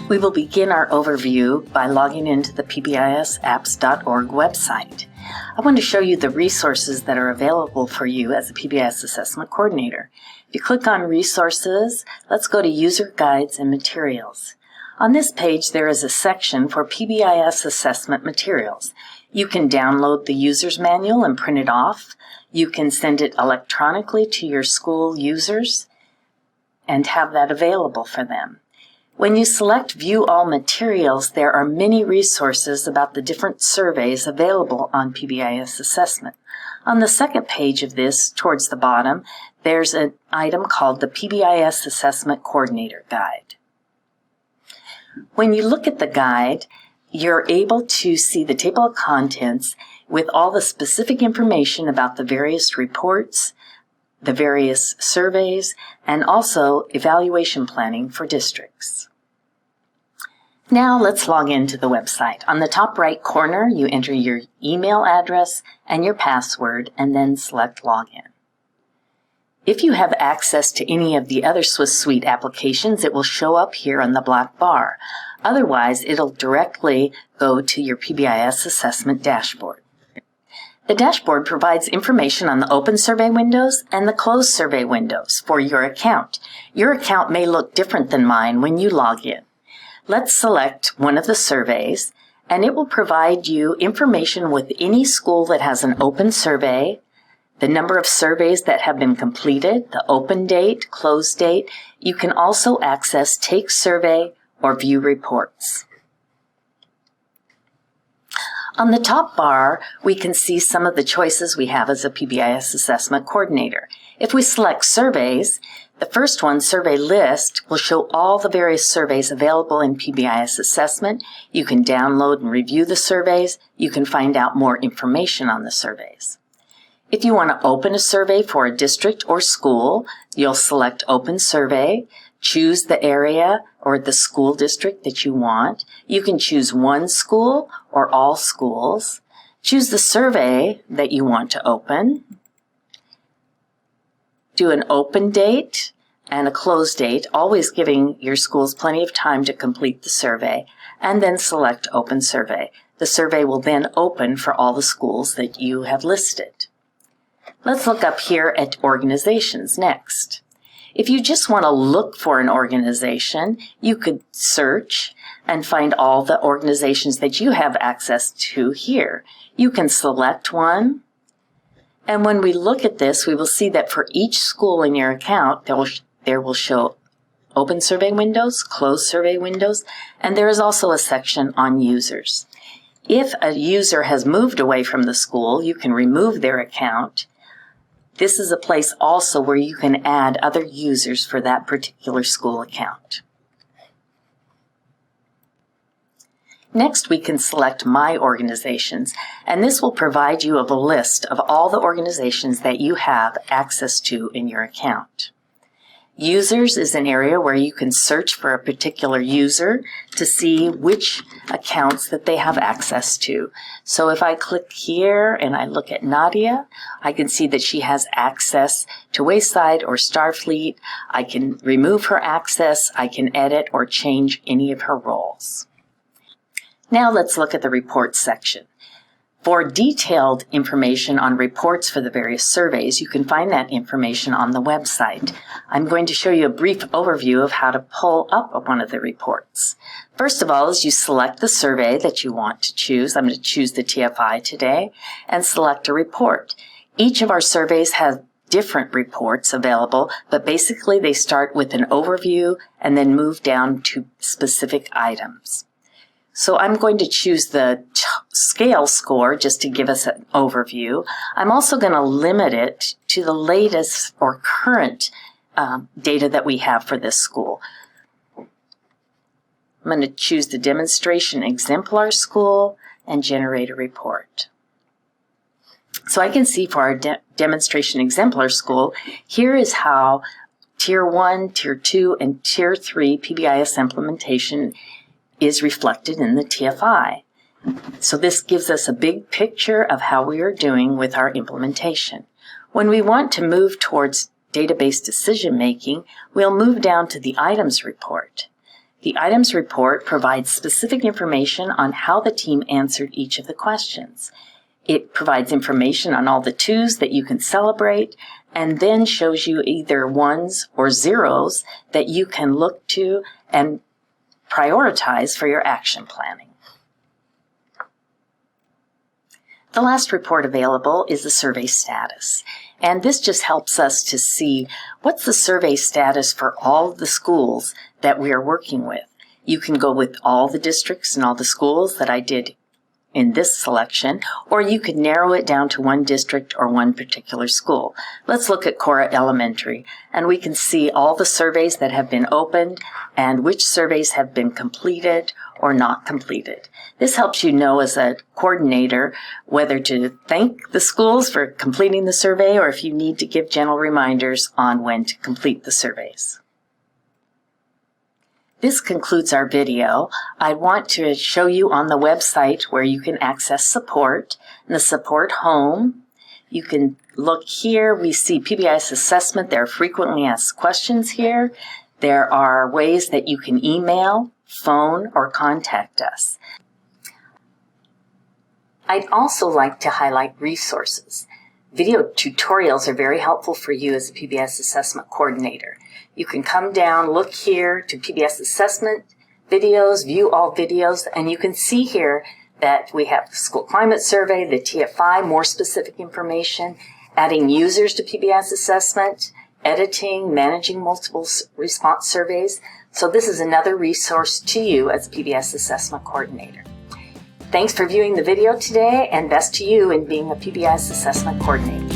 We will begin our overview by logging into the PBISapps.org website. I want to show you the resources that are available for you as a PBIS Assessment Coordinator. If you click on Resources, let's go to User Guides and Materials. On this page, there is a section for PBIS Assessment Materials. You can download the user's manual and print it off. You can send it electronically to your school users and have that available for them. When you select View All Materials, there are many resources about the different surveys available on PBIS Assessment. On the second page of this, towards the bottom, there's an item called the PBIS Assessment Coordinator Guide. When you look at the guide, you're able to see the table of contents with all the specific information about the various reports, the various surveys, and also evaluation planning for districts. Now let's log into the website. On the top right corner, you enter your email address and your password, and then select Login. If you have access to any of the other Swiss Suite applications, it will show up here on the black bar. Otherwise, it'll directly go to your PBIS Assessment dashboard. The dashboard provides information on the open survey windows and the closed survey windows for your account. Your account may look different than mine when you log in. Let's select one of the surveys, and it will provide you information with any school that has an open survey, the number of surveys that have been completed, the open date, close date. You can also access Take Survey or View Reports. On the top bar, we can see some of the choices we have as a PBIS Assessment Coordinator. If we select Surveys, the first one, Survey List, will show all the various surveys available in PBIS Assessment. You can download and review the surveys. You can find out more information on the surveys. If you want to open a survey for a district or school, you'll select Open Survey, choose the area or the school district that you want. You can choose one school or all schools. Choose the survey that you want to open. Do an open date and a close date, always giving your schools plenty of time to complete the survey, and then select Open Survey. The survey will then open for all the schools that you have listed. Let's look up here at organizations next. If you just want to look for an organization, you could search and find all the organizations that you have access to here. You can select one, and when we look at this, we will see that for each school in your account, there will show open survey windows, closed survey windows, and there is also a section on users. If a user has moved away from the school, you can remove their account. This is a place also where you can add other users for that particular school account. Next, we can select My Organizations, and this will provide you with a list of all the organizations that you have access to in your account. Users is an area where you can search for a particular user to see which accounts that they have access to. So if I click here and I look at Nadia, I can see that she has access to Wayside or Starfleet. I can remove her access. I can edit or change any of her roles. Now let's look at the Reports section. For detailed information on reports for the various surveys, you can find that information on the website. I'm going to show you a brief overview of how to pull up one of the reports. First of all, is you select the survey that you want to choose. I'm going to choose the TFI today and select a report. Each of our surveys has different reports available, but basically they start with an overview and then move down to specific items. So I'm going to choose the scale score just to give us an overview. I'm also going to limit it to the latest or current data that we have for this school. I'm going to choose the demonstration exemplar school and generate a report. So I can see for our demonstration exemplar school, here is how Tier 1, Tier 2, and Tier 3 PBIS implementation is reflected in the TFI. So this gives us a big picture of how we are doing with our implementation. When we want to move towards database decision making, we'll move down to the items report. The items report provides specific information on how the team answered each of the questions. It provides information on all the twos that you can celebrate, and then shows you either ones or zeros that you can look to and prioritize for your action planning. The last report available is the survey status, and this just helps us to see what's the survey status for all of the schools that we are working with. You can go with all the districts and all the schools that I did in this selection, or you could narrow it down to one district or one particular school. Let's look at Cora Elementary, and we can see all the surveys that have been opened and which surveys have been completed or not completed. This helps you know as a coordinator whether to thank the schools for completing the survey or if you need to give gentle reminders on when to complete the surveys. This concludes our video. I want to show you on the website where you can access support. In the support home, you can look here. We see PBIS Assessment. There are frequently asked questions here. There are ways that you can email, phone, or contact us. I'd also like to highlight resources. Video tutorials are very helpful for you as a PBIS Assessment coordinator. You can come down, look here to PBIS Assessment videos, view all videos, and you can see here that we have the School Climate Survey, the TFI, more specific information, adding users to PBIS Assessment, editing, managing multiple response surveys. So this is another resource to you as a PBIS Assessment coordinator. Thanks for viewing the video today, and best to you in being a PBIS Assessment coordinator.